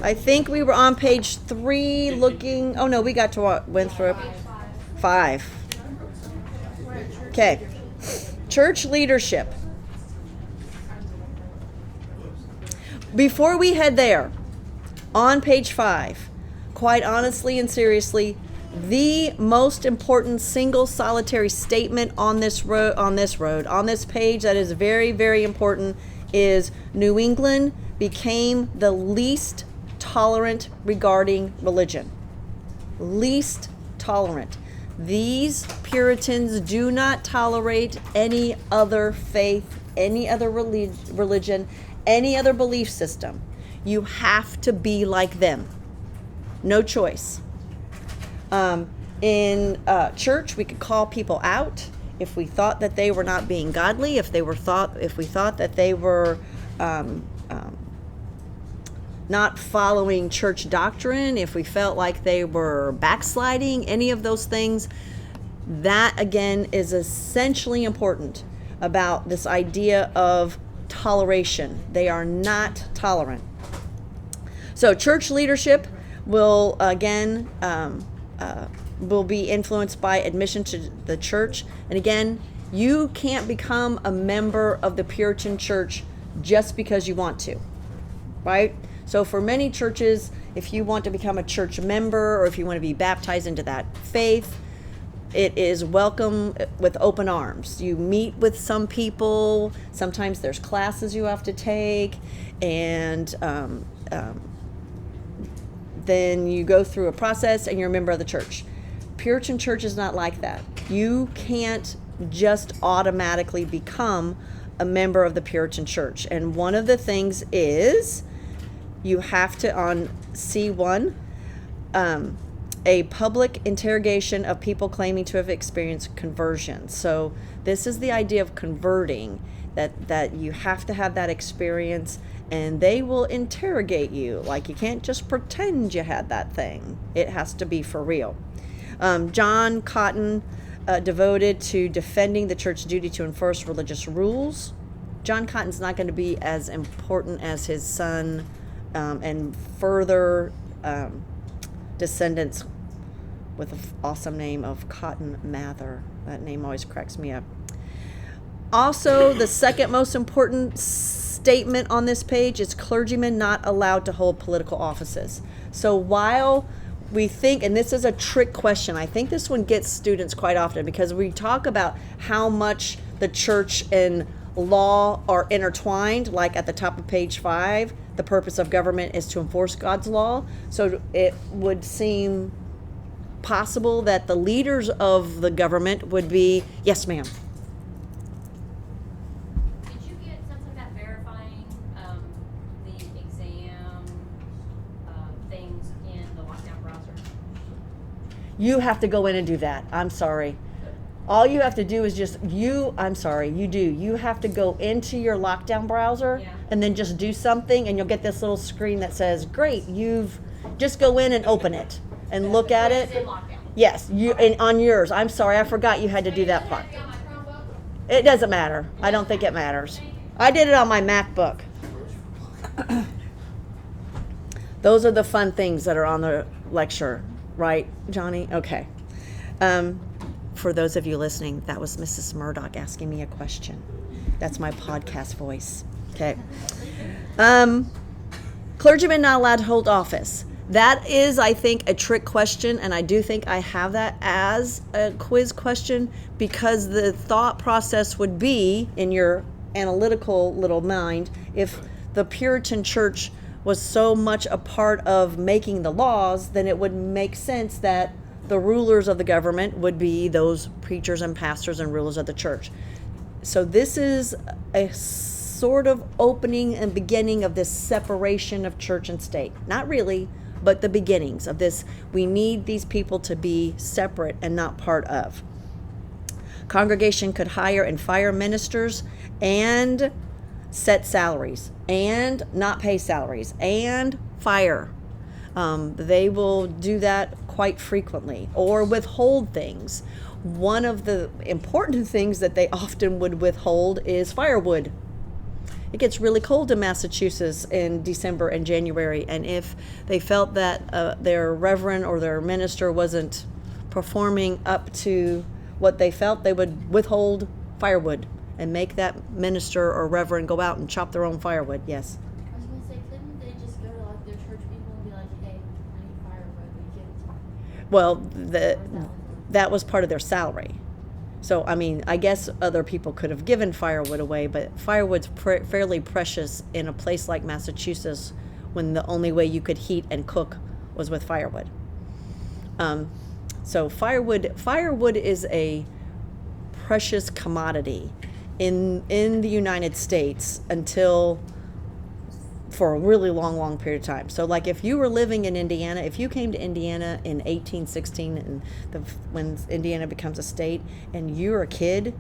I think we were on page 3 looking. Oh no, we got to what? Went through 5. Okay. Church leadership. Before we head there, on page 5, quite honestly and seriously, the most important single solitary statement on this page that is very, very important is New England became the least tolerant regarding religion. Least tolerant. These Puritans do not tolerate any other faith, any other religion, any other belief system. You have to be like them. No choice. In church, we could call people out if we thought that they were not being godly, if we thought that they were not following church doctrine, if we felt like they were backsliding, any of those things. That again is essentially important about this idea of toleration. They are not tolerant. So church leadership will again will be influenced by admission to the church. And again, you can't become a member of the Puritan church just because you want to, right? So for many churches, if you want to become a church member or if you want to be baptized into that faith, it is welcome with open arms. You meet with some people. Sometimes there's classes you have to take, and then you go through a process and you're a member of the church. Puritan church is not like that. You can't just automatically become a member of the Puritan church. And one of the things is you have to, on C1, a public interrogation of people claiming to have experienced conversion. So this is the idea of converting, that you have to have that experience, and they will interrogate you. Like, you can't just pretend you had that thing. It has to be for real. John Cotton, devoted to defending the church's duty to enforce religious rules. John Cotton's not going to be as important as his son and further descendants with an awesome name of Cotton Mather. That name always cracks me up. Also, the second most important statement on this page is clergymen not allowed to hold political offices. So while we think, and this is a trick question, I think this one gets students quite often, because we talk about how much the church and law are intertwined, like at the top of page 5, the purpose of government is to enforce God's law. So it would seem possible that the leaders of the government would be, yes ma'am. Did you get something about verifying the exam things in the lockdown browser? You have to go in and do that. I'm sorry. All you have to do is you have to go into your lockdown browser and then just do something, and you'll get this little screen that says, great, just go in and open it and look at it. Yes, and on yours. I'm sorry, I forgot you had to do that part. It doesn't matter. I don't think it matters. I did it on my MacBook. Those are the fun things that are on the lecture, right, Johnny? Okay. For those of you listening, that was Mrs. Murdoch asking me a question. That's my podcast voice. Okay. Clergymen not allowed to hold office. That is, I think, a trick question, and I do think I have that as a quiz question, because the thought process would be, in your analytical little mind, if the Puritan church was so much a part of making the laws, then it would make sense that the rulers of the government would be those preachers and pastors and rulers of the church. So this is a sort of opening and beginning of this separation of church and state. Not really, but the beginnings of this. We need these people to be separate and not part of. Congregation could hire and fire ministers and set salaries and not pay salaries and fire. They will do that quite frequently, or withhold things. One of the important things that they often would withhold is firewood. It gets really cold in Massachusetts in December and January, and if they felt that their reverend or their minister wasn't performing up to what they felt, they would withhold firewood and make that minister or reverend go out and chop their own firewood. Yes. I was gonna say, couldn't they just go to like their church people and be like, "Hey, I need firewood, we give it to you"? Well, that was part of their salary. So, I mean, I guess other people could have given firewood away, but firewood's fairly precious in a place like Massachusetts when the only way you could heat and cook was with firewood. So firewood is a precious commodity in the United States until for a really long period of time. So like if you were living in Indiana, if you came to Indiana in 1816 and when Indiana becomes a state and you're a kid,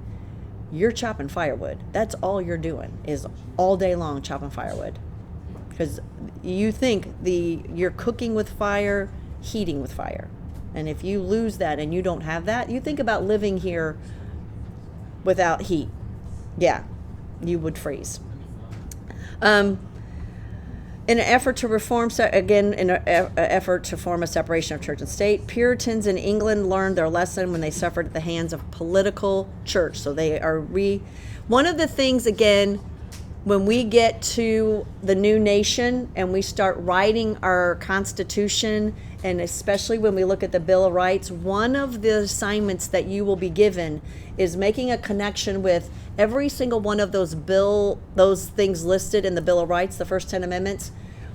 you're chopping firewood. That's all you're doing is all day long chopping firewood. Because you think you're cooking with fire, heating with fire. And if you lose that and you don't have that, you think about living here without heat. Yeah, you would freeze. In an effort to reform, in an effort to form a separation of church and state, Puritans in England learned their lesson when they suffered at the hands of political church. So they are one of the things, again, when we get to the new nation and we start writing our Constitution, and especially when we look at the Bill of Rights, one of the assignments that you will be given is making a connection with every single one of those things listed in the Bill of Rights, the first 10 amendments,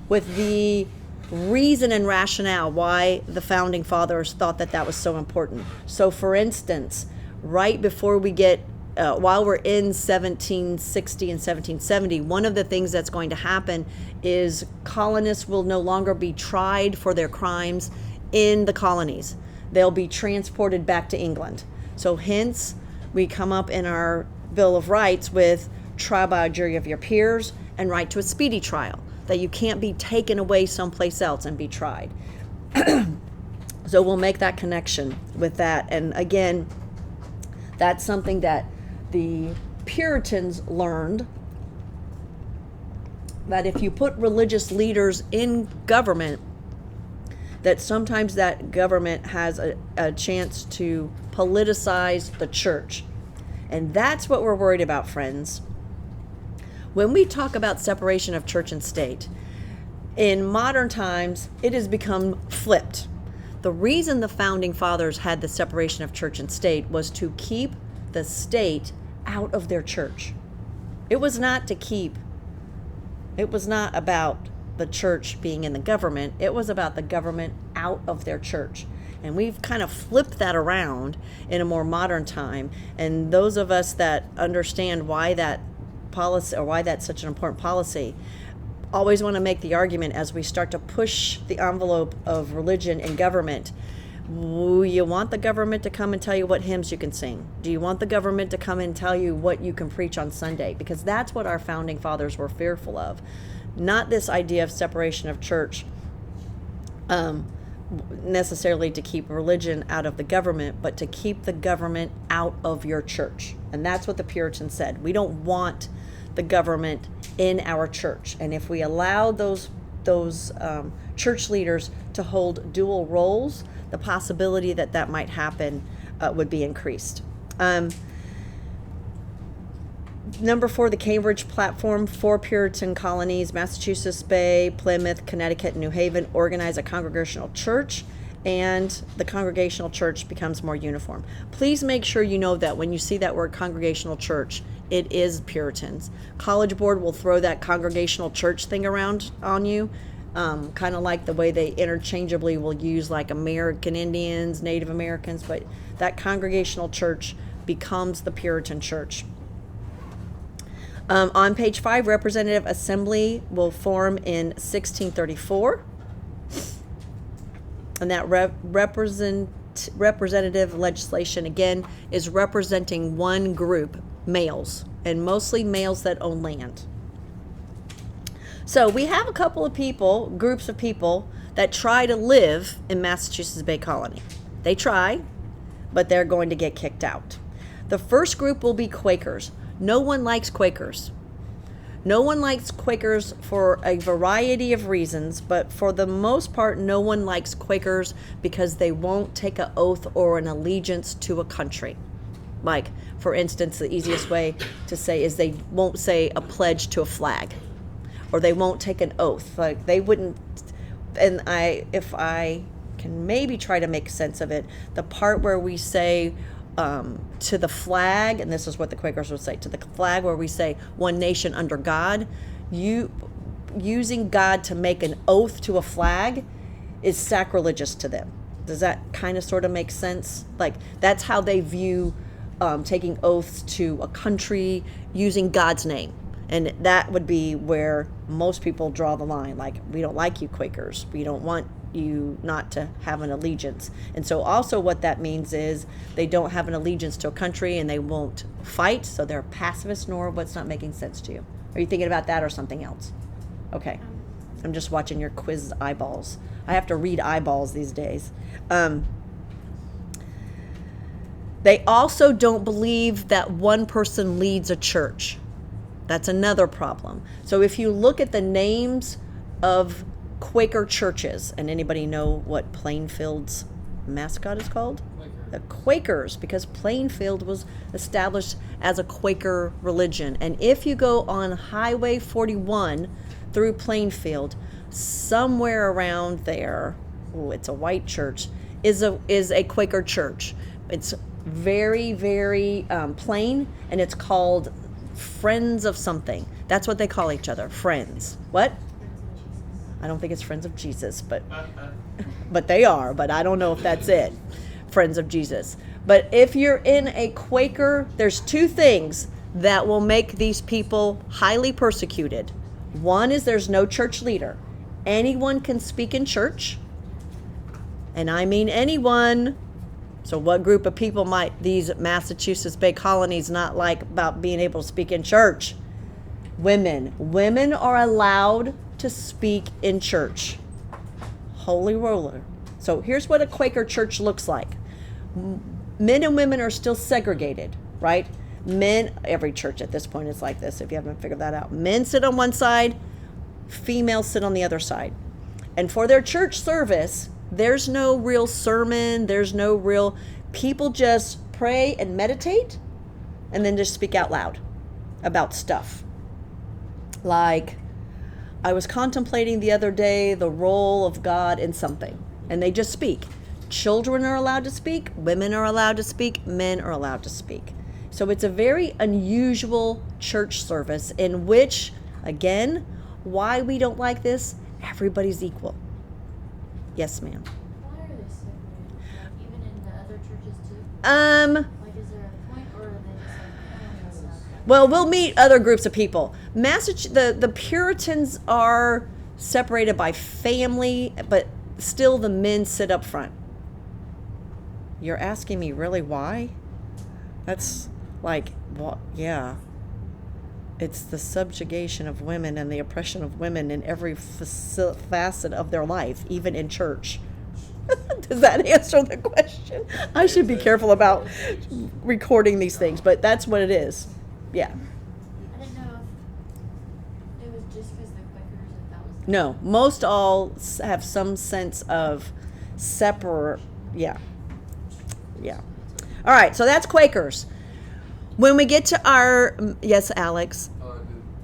with the reason and rationale why the founding fathers thought that was so important. So for instance, right before we get while we're in 1760 and 1770, one of the things that's going to happen is colonists will no longer be tried for their crimes in the colonies. They'll be transported back to England. So hence, we come up in our Bill of Rights with trial by a jury of your peers and right to a speedy trial, that you can't be taken away someplace else and be tried. So we'll make that connection with that. And again, that's something that the Puritans learned, that if you put religious leaders in government, that sometimes that government has a chance to politicize the church. And that's what we're worried about, friends. When we talk about separation of church and state, in modern times, it has become flipped. The reason the founding fathers had the separation of church and state was to keep the state out of their church. It was not about the church being in the government. It was about the government out of their church. And we've kind of flipped that around in a more modern time. And those of us that understand why that policy, or why that's such an important policy, always want to make the argument as we start to push the envelope of religion and government. Do you want the government to come and tell you what hymns you can sing? Do you want the government to come and tell you what you can preach on Sunday? Because that's what our founding fathers were fearful of. Not this idea of separation of church necessarily to keep religion out of the government, but to keep the government out of your church. And that's what the Puritans said. We don't want the government in our church. And if we allow those church leaders to hold dual roles, the possibility that might happen would be increased. Number 4, the Cambridge Platform. 4 Puritan colonies, Massachusetts Bay, Plymouth, Connecticut, and New Haven, organize a congregational church, and the congregational church becomes more uniform. Please make sure you know that when you see that word congregational church, it is Puritans. College Board will throw that congregational church thing around on you, kind of like the way they interchangeably will use like American Indians, Native Americans, but that congregational church becomes the Puritan church. On page 5, Representative Assembly will form in 1634. And that representative legislation, again, is representing one group, males, and mostly males that own land. So we have a couple of groups of people that try to live in Massachusetts Bay Colony. They try, but they're going to get kicked out. The first group will be Quakers. No one likes Quakers. No one likes Quakers for a variety of reasons, but for the most part, no one likes Quakers because they won't take an oath or an allegiance to a country. Like, for instance, the easiest way to say is they won't say a pledge to a flag, or they won't take an oath. Like, they wouldn't. And if I can maybe try to make sense of it, the part where we say to the flag, and this is what the Quakers would say, to the flag where we say one nation under God, using God to make an oath to a flag is sacrilegious to them. Does that kind of sort of make sense? Like, that's how they view taking oaths to a country using God's name. And that would be where most people draw the line. Like, we don't like you, Quakers. We don't want you not to have an allegiance. And so also what that means is they don't have an allegiance to a country and they won't fight. So they're pacifists. Nor what's not making sense to you? Are you thinking about that or something else? Okay. I'm just watching your quiz eyeballs. I have to read eyeballs these days. They also don't believe that one person leads a church. That's another problem. So if you look at the names of Quaker churches, and anybody know what Plainfield's mascot is called? The Quakers, because Plainfield was established as a Quaker religion. And if you go on Highway 41 through Plainfield, somewhere around there, it's a white church, is a Quaker church. It's very, very plain, and it's called Friends of something. That's what they call each other, friends. What? I don't think it's Friends of Jesus, but they are, but I don't know if that's it. Friends of Jesus. But if you're in a Quaker, there's two things that will make these people highly persecuted. One is there's no church leader. Anyone can speak in church, and I mean anyone. So what group of people might these Massachusetts Bay colonies not like about being able to speak in church? Women. Women are allowed to speak in church. Holy roller. So here's what a Quaker church looks like. Men and women are still segregated, right? Men, every church at this point is like this, if you haven't figured that out. Men sit on one side, females sit on the other side. And for their church service, there's no real sermon, there's no real, people just pray and meditate and then just speak out loud about stuff. Like, I was contemplating the other day the role of God in something, and they just speak. Children are allowed to speak, women are allowed to speak, men are allowed to speak. So it's a very unusual church service in which, again, why we don't like this, everybody's equal. Yes, ma'am. Why are they separated? Like, even in the other churches too? Like, is there a point, or are they just like, oh, that's not that? Well, we'll meet other groups of people. The Puritans are separated by family, but still the men sit up front. You're asking me really why? That's like, well, yeah. It's the subjugation of women and the oppression of women in every facet of their life, even in church. Does that answer the question? I should be careful about recording these things, but that's what it is. Yeah. I didn't know if it was just because the Quakers, if that was. No, most all have some sense of separate. Yeah. Yeah. All right, so that's Quakers. When we get to our, yes, Alex.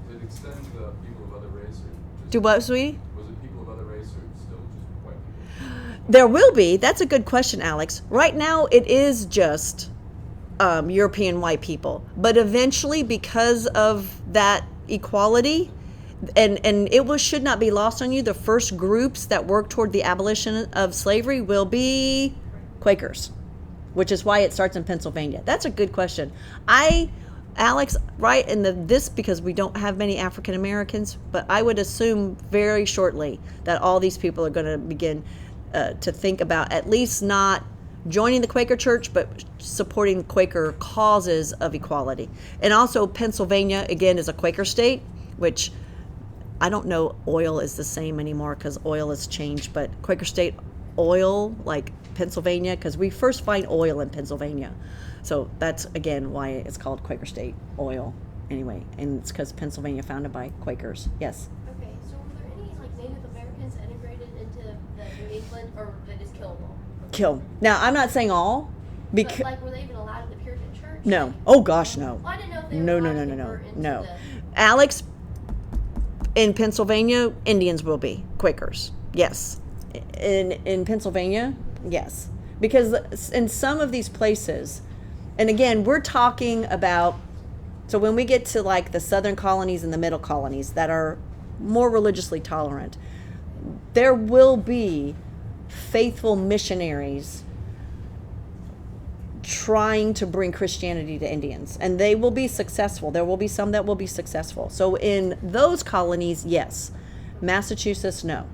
Did it extend to people of other race? Or just, Do what, sweetie? was it people of other race or still just white people? There will be. That's a good question, Alex. Right now, it is just European white people. But eventually, because of that equality, and should not be lost on you, the first groups that work toward the abolition of slavery will be Quakers, which is why it starts in Pennsylvania. That's a good question. Alex, right in this, because we don't have many African Americans, but I would assume very shortly that all these people are going to begin to think about at least not joining the Quaker Church, but supporting Quaker causes of equality. And also Pennsylvania, again, is a Quaker state, which I don't know oil is the same anymore because oil has changed, but Quaker state oil, like Pennsylvania, because we first find oil in Pennsylvania. So that's, again, why it's called Quaker State oil. anyway, and it's because Pennsylvania founded by Quakers. Yes. Okay, so were there any like Native Americans integrated into the New England, or they just killed them? Kill. Now, I'm not saying all, But because like, were they even allowed in the Puritan church? no. Oh gosh, no. Well, I didn't know if they were No, no, allowed no, to no, no, convert into no. the- Alex, in Pennsylvania, Indians will be Quakers. Yes. In Pennsylvania, yes. Because in some of these places, and again, we're talking about, so when we get to like the southern colonies and the middle colonies that are more religiously tolerant, there will be faithful missionaries trying to bring Christianity to Indians, and they will be successful. There will be some that will be successful. So in those colonies, yes. Massachusetts, no.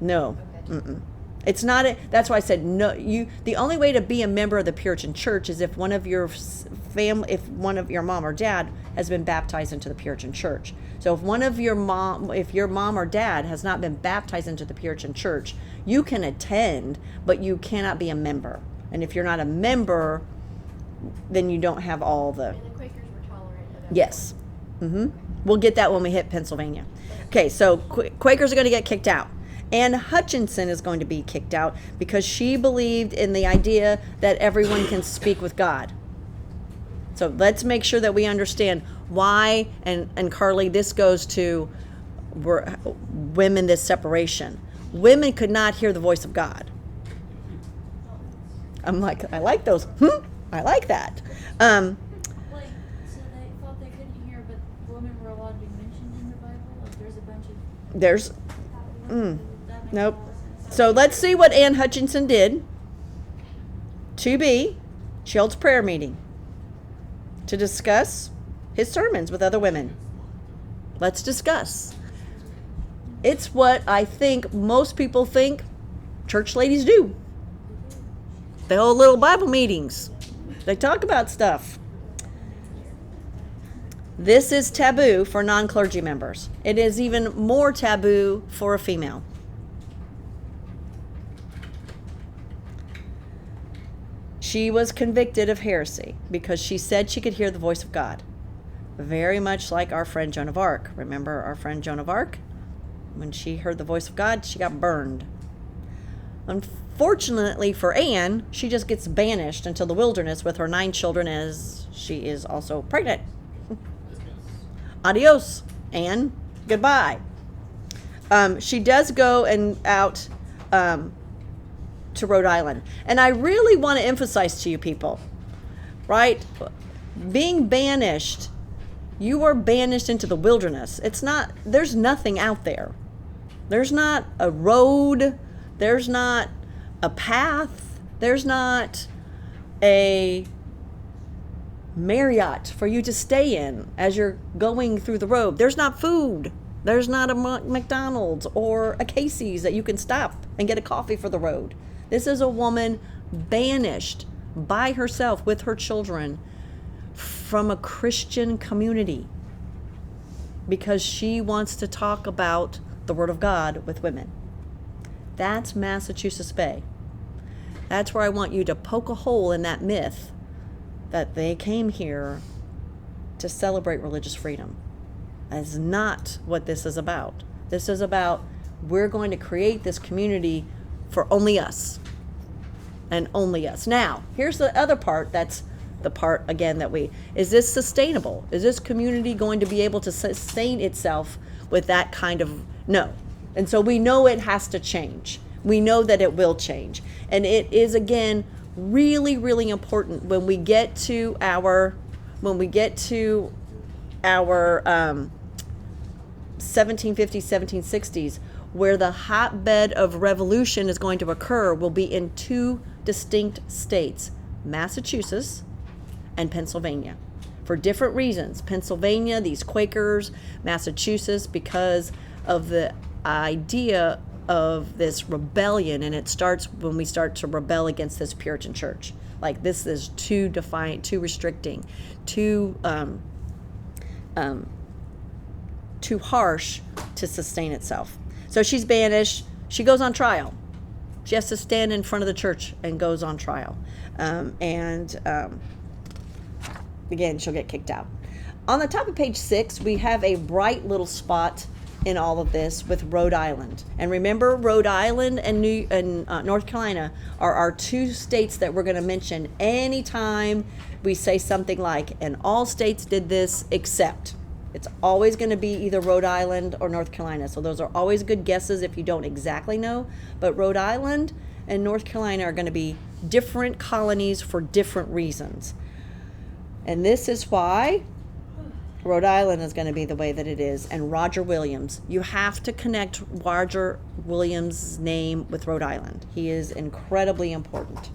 Mm-mm. It's not that's why I said no. The only way to be a member of the Puritan church is if one of your family, if one of your mom or dad has been baptized into the Puritan church. So if your mom or dad has not been baptized into the Puritan church, you can attend, but you cannot be a member. And if you're not a member, then you don't have all the. And the Quakers were tolerant of everyone. Yes. We'll get that when we hit Pennsylvania. Okay, so Quakers are going to get kicked out. Anne Hutchinson is going to be kicked out because she believed in the idea that everyone can speak with God. So let's make sure that we understand why, and Carly, this goes to women, this separation. Women could not hear the voice of God. I'm like, I like those. I like that. Like, so they thought they couldn't hear, but women were allowed to be mentioned in the Bible? Like, there's a bunch of... There's... That makes Nope. a lot of sense. So let's see what Anne Hutchinson did. 2B, she holds prayer meeting to discuss his sermons with other women. Let's discuss. It's what I think most people think church ladies do. They hold little Bible meetings. They talk about stuff. This is taboo for non-clergy members. It is even more taboo for a female. She was convicted of heresy because she said she could hear the voice of God. Very much like our friend Joan of Arc. Remember our friend Joan of Arc? When she heard the voice of God, she got burned. Unfortunately for Anne, she just gets banished into the wilderness with her 9 children, as she is also pregnant. Adios, Anne. Goodbye. She does go out to Rhode Island. And I really want to emphasize to you people, right? Being banished, you are banished into the wilderness. There's nothing out there. There's not a road. There's not a path. There's not a Marriott for you to stay in as you're going through the road. There's not food. There's not a McDonald's or a Casey's that you can stop and get a coffee for the road. This is a woman banished by herself with her children from a Christian community because she wants to talk about the Word of God with women. That's Massachusetts Bay. That's where I want you to poke a hole in that myth that they came here to celebrate religious freedom. That's not what this is about. This is about, we're going to create this community for only us and only us. Now, here's the other part. That's the part, again, is this sustainable? Is this community going to be able to sustain itself with that kind of, no. And so we know it has to change. We know that it will change. And it is, again, really, really important when we get to our 1750s, 1760s, where the hotbed of revolution is going to occur, will be in 2 distinct states, Massachusetts and Pennsylvania, for different reasons. Pennsylvania, these Quakers; Massachusetts, because of the idea of this rebellion, and it starts when we start to rebel against this Puritan church. Like, this is too defiant, too restricting, too harsh to sustain itself. So she's banished. She goes on trial. She has to stand in front of the church and goes on trial. Again, she'll get kicked out. On the top of page 6, we have a bright little spot in all of this with Rhode Island. And remember, Rhode Island and North Carolina are our two states that we're going to mention anytime we say something like, and all states did this except. It's always going to be either Rhode Island or North Carolina. So those are always good guesses if you don't exactly know. But Rhode Island and North Carolina are going to be different colonies for different reasons. And this is why Rhode Island is going to be the way that it is. And Roger Williams, you have to connect Roger Williams' name with Rhode Island. He is incredibly important.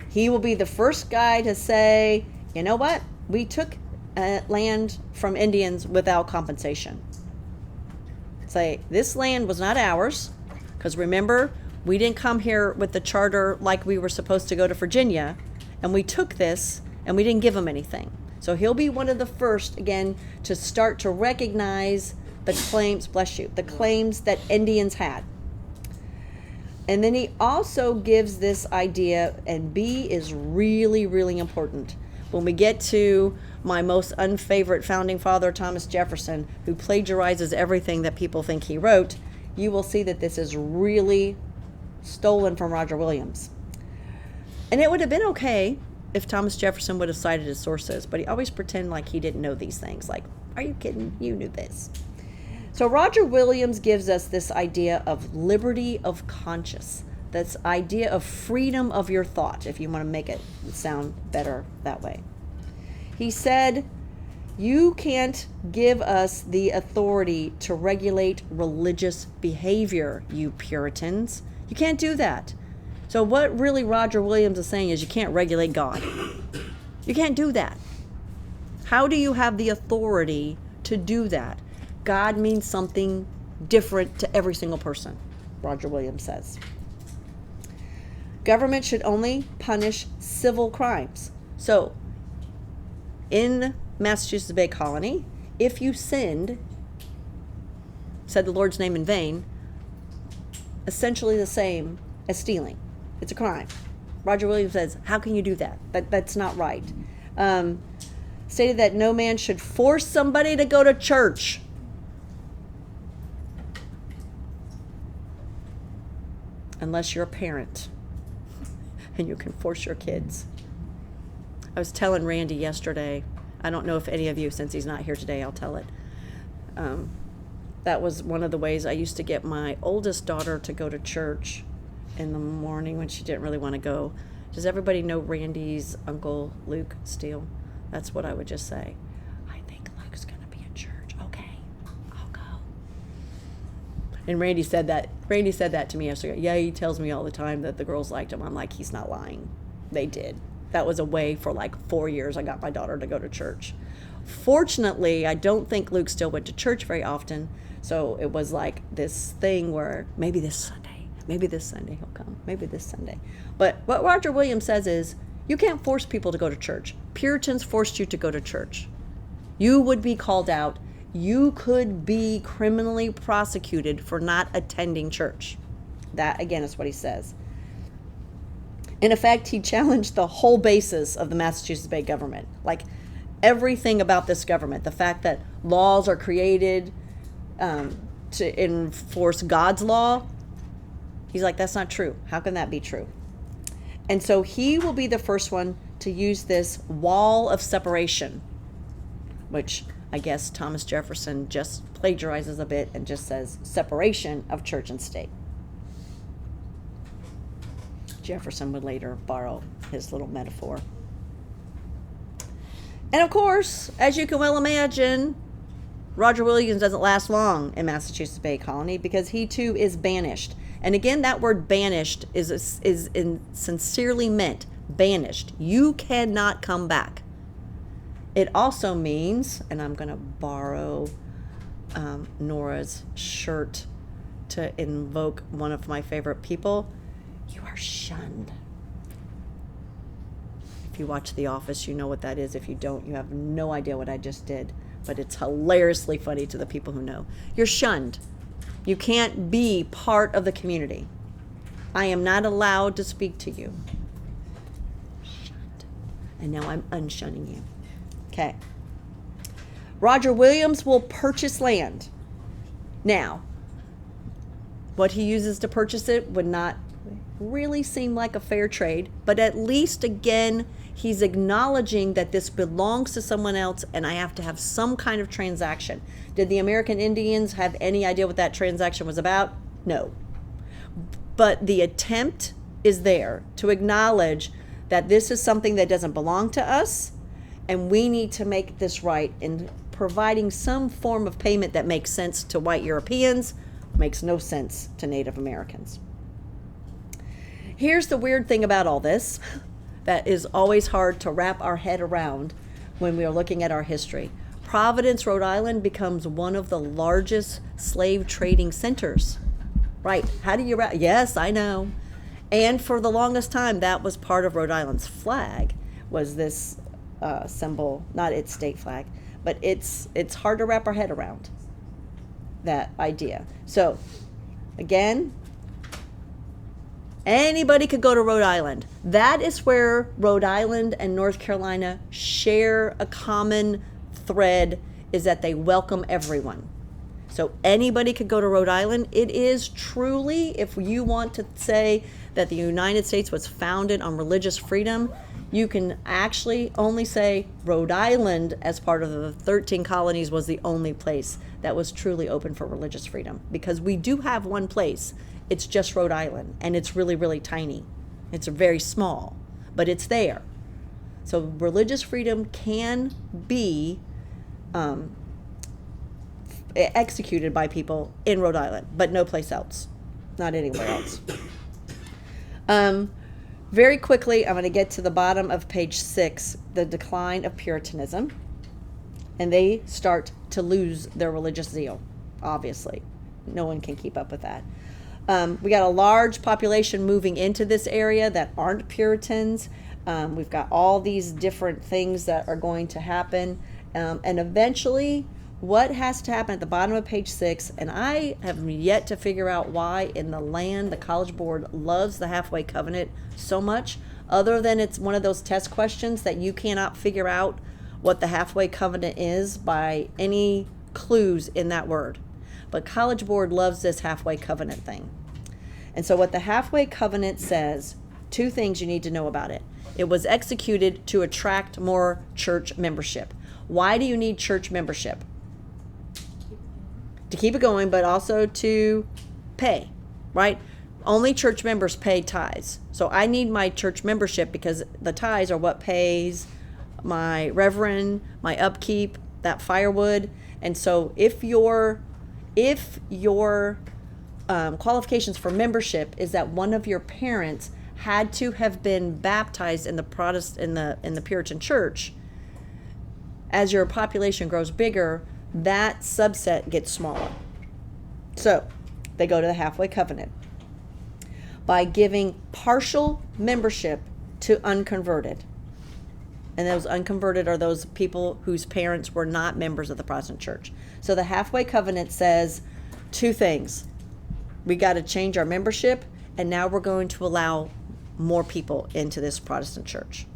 He will be the first guy to say, you know what? We took land from Indians without compensation. Say, this land was not ours, because remember, we didn't come here with the charter like we were supposed to go to Virginia, and we took this and we didn't give him anything. So he'll be one of the first, again, to start to recognize the claims, bless you, the claims that Indians had. And then he also gives this idea, and B is really, really important. When we get to my most unfavorite founding father, Thomas Jefferson, who plagiarizes everything that people think he wrote, you will see that this is really stolen from Roger Williams. And it would have been okay if Thomas Jefferson would have cited his sources, but he always pretended like he didn't know these things. Like, are you kidding? You knew this. So Roger Williams gives us this idea of liberty of conscience, this idea of freedom of your thought, if you want to make it sound better that way. He said, you can't give us the authority to regulate religious behavior, you Puritans. You can't do that. So what really Roger Williams is saying is you can't regulate God. You can't do that. How do you have the authority to do that? God means something different to every single person, Roger Williams says. Government should only punish civil crimes. So in Massachusetts Bay Colony, if you sinned, said the Lord's name in vain, essentially the same as stealing. It's a crime. Roger Williams says, how can you do that? That's not right. Stated that no man should force somebody to go to church. Unless you're a parent and you can force your kids. I was telling Randy yesterday, I don't know if any of you, since he's not here today, I'll tell it. That was one of the ways I used to get my oldest daughter to go to church in the morning when she didn't really want to go. Does everybody know Randy's uncle, Luke Steele? That's what I would just say. I think Luke's going to be at church. Okay, I'll go. And Randy said that to me yesterday. Yeah, he tells me all the time that the girls liked him. I'm like, he's not lying. They did. That was a way for like 4 years I got my daughter to go to church. Fortunately, I don't think Luke still went to church very often. So it was like this thing where maybe this Sunday he'll come. Maybe this Sunday. But what Roger Williams says is, you can't force people to go to church. Puritans forced you to go to church. You would be called out. You could be criminally prosecuted for not attending church. That, again, is what he says. In effect, he challenged the whole basis of the Massachusetts Bay government. Like, everything about this government. The fact that laws are created to enforce God's law. He's like, that's not true. How can that be true? And so he will be the first one to use this wall of separation, which I guess Thomas Jefferson just plagiarizes a bit and just says separation of church and state. Jefferson would later borrow his little metaphor. And of course, as you can well imagine, Roger Williams doesn't last long in Massachusetts Bay Colony because he too is banished. And again, that word banished is sincerely meant banished. You cannot come back. It also means, and I'm going to borrow Nora's shirt to invoke one of my favorite people, you are shunned. If you watch The Office, you know what that is. If you don't, you have no idea what I just did. But it's hilariously funny to the people who know. You're shunned. You can't be part of the community. I am not allowed to speak to you. Shunned. And now I'm unshunning you. Okay. Roger Williams will purchase land. Now, what he uses to purchase it would not really seem like a fair trade, but at least, again, he's acknowledging that this belongs to someone else and I have to have some kind of transaction. Did the American Indians have any idea what that transaction was about? No. But the attempt is there to acknowledge that this is something that doesn't belong to us, and we need to make this right in providing some form of payment that makes sense to white Europeans, makes no sense to Native Americans. Here's the weird thing about all this that is always hard to wrap our head around when we are looking at our history. Providence, Rhode Island becomes one of the largest slave trading centers. Right. How do you wrap? Yes, I know. And for the longest time, that was part of Rhode Island's flag, was this symbol, not its state flag, but it's hard to wrap our head around that idea. So, again, anybody could go to Rhode Island. That is where Rhode Island and North Carolina share a common thread, is that they welcome everyone. So anybody could go to Rhode Island. It is truly, if you want to say that the United States was founded on religious freedom, you can actually only say Rhode Island, as part of the 13 colonies, was the only place that was truly open for religious freedom. Because we do have one place. It's just Rhode Island, and it's really, really tiny. It's very small, but it's there. So religious freedom can be executed by people in Rhode Island, but no place else, not anywhere else. Very quickly, I'm going to get to the bottom of page 6, the decline of Puritanism, and they start to lose their religious zeal, obviously. No one can keep up with that. We got a large population moving into this area that aren't Puritans. We've got all these different things that are going to happen, and eventually, what has to happen at the bottom of page 6, and I have yet to figure out why in the land the College Board loves the halfway covenant so much, other than it's one of those test questions that you cannot figure out what the halfway covenant is by any clues in that word. But College Board loves this halfway covenant thing. And so what the halfway covenant says, 2 things you need to know about it. It was executed to attract more church membership. Why do you need church membership? To keep it going, but also to pay, right? Only church members pay tithes. So I need my church membership because the tithes are what pays my reverend, my upkeep, that firewood. And so if your qualifications for membership is that one of your parents had to have been baptized in the Puritan church, as your population grows bigger, that subset gets smaller. So they go to the halfway covenant by giving partial membership to unconverted. And those unconverted are those people whose parents were not members of the Protestant church. So the halfway covenant says 2 things. We got to change our membership, and now we're going to allow more people into this Protestant church.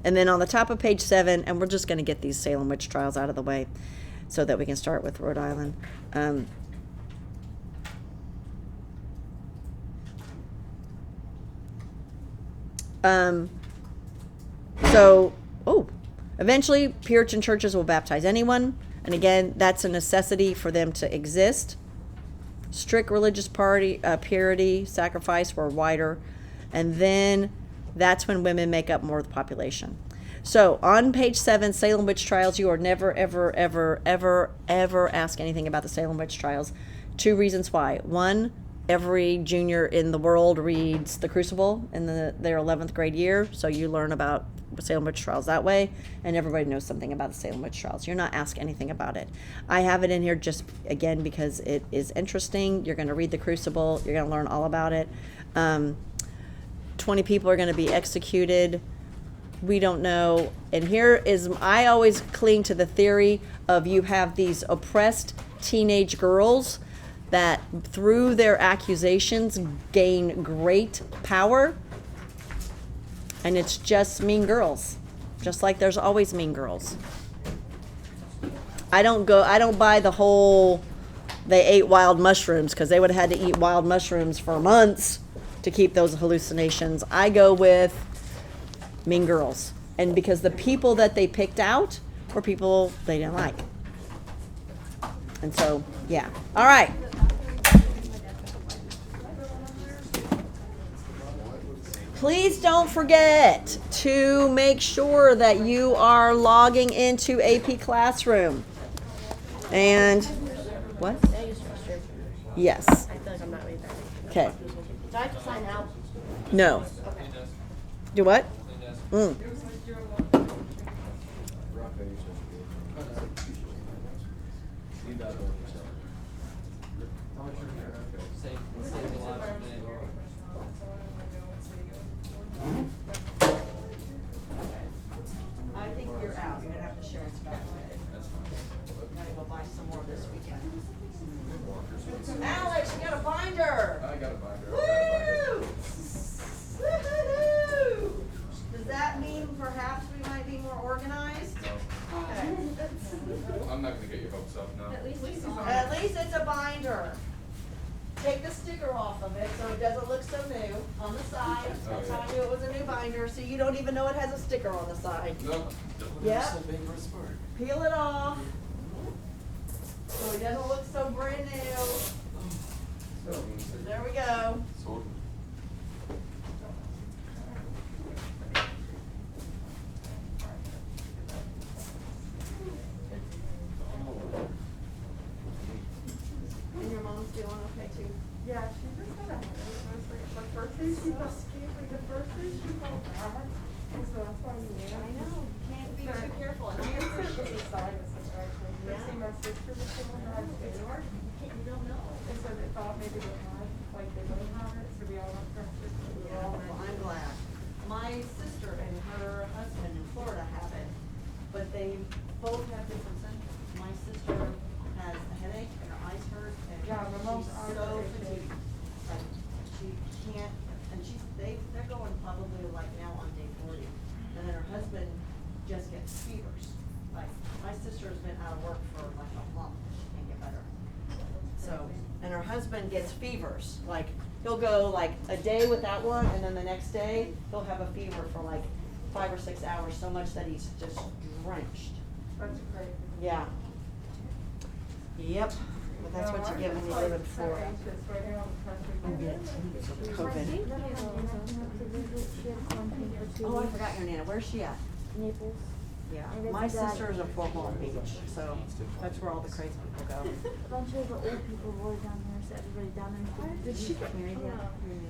And then on the top of page 7, and we're just going to get these Salem witch trials out of the way so that we can start with Rhode Island. Eventually Puritan churches will baptize anyone. And again, that's a necessity for them to exist. Strict religious purity, sacrifice were wider. And then that's when women make up more of the population. So on page 7, Salem witch trials, you are never, ever, ever, ever, ever ask anything about the Salem witch trials. 2 reasons why. 1, every junior in the world reads The Crucible in their 11th grade year, so you learn about Salem witch trials that way, and everybody knows something about the Salem witch trials. You're not asked anything about it. I have it in here just, again, because it is interesting. You're going to read The Crucible. You're going to learn all about it. 20 people are going to be executed. We don't know. And here is, I always cling to the theory of you have these oppressed teenage girls that through their accusations gain great power. And it's just mean girls. Just like there's always mean girls. I don't buy the whole they ate wild mushrooms, because they would have had to eat wild mushrooms for months to keep those hallucinations. I go with mean girls. And because the people that they picked out were people they didn't like. And so, yeah. All right. Please don't forget to make sure that you are logging into AP Classroom. And what? Yes. I feel like I'm not really ready. Okay. Do I have to sign out? No. Okay. Do what? Mm. I think you're out. You're gonna have to share it back. I'm gonna go buy some more this weekend. Alex, you got a binder. I got a binder. Woo! Woo-hoo-hoo! Does that mean perhaps we might be more organized? Okay. I'm not gonna get your hopes up now. At least it's on. At least it's a binder. Take the sticker off of it so it doesn't look so new on the side. That's how I knew it was a new binder, so you don't even know it has a sticker on the side. No. Yep. Peel it off so it doesn't look so brand new. There we go. Sold. And your mom's doing okay too? Yeah, she just had a headache mostly. The first day she felt scared. The first day she felt bad. And so that's why we knew. I know. Can't be too careful. I think it was a sinus infection. Yeah. They see my sister was someone that had it. You don't know. And so they thought maybe they had, like they don't have it, so we all went for our sister. We were all Well, I'm glad. My sister and her husband in Florida have it, but they both have different symptoms. My sister has a headache and her eyes hurt, and Yeah, my mom's she's eyes so are itchy. fatigued. And she can't, and they're going probably like now on day 40. And then her husband just gets fevers. Like, my sister's been out of work for like a month, she can't get better. So, and her husband gets fevers, like, he'll go like a day without one, and then the next day, he'll have a fever for like 5 or 6 hours, so much that he's just drenched. That's crazy. Yeah. Yep, but that's what you get when you live in Florida. COVID. Oh, I forgot your Nana, where's she at? Naples. Yeah, And it's my got- sister's in Fort Walton Beach, so that's where all the crazy people go. A bunch of the old people were down there, so everybody down there. Did she get married yet?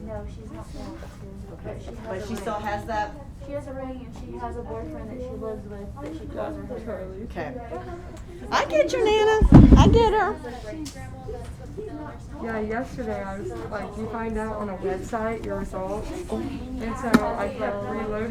No, she's not married. But she has But a she ring. still has that? She has a ring and she has a boyfriend that she lives with that she calls her husband. Okay. I get your Nana, I get her. Yeah, yesterday I was like, you find out on a website your results. And so I kept reloading.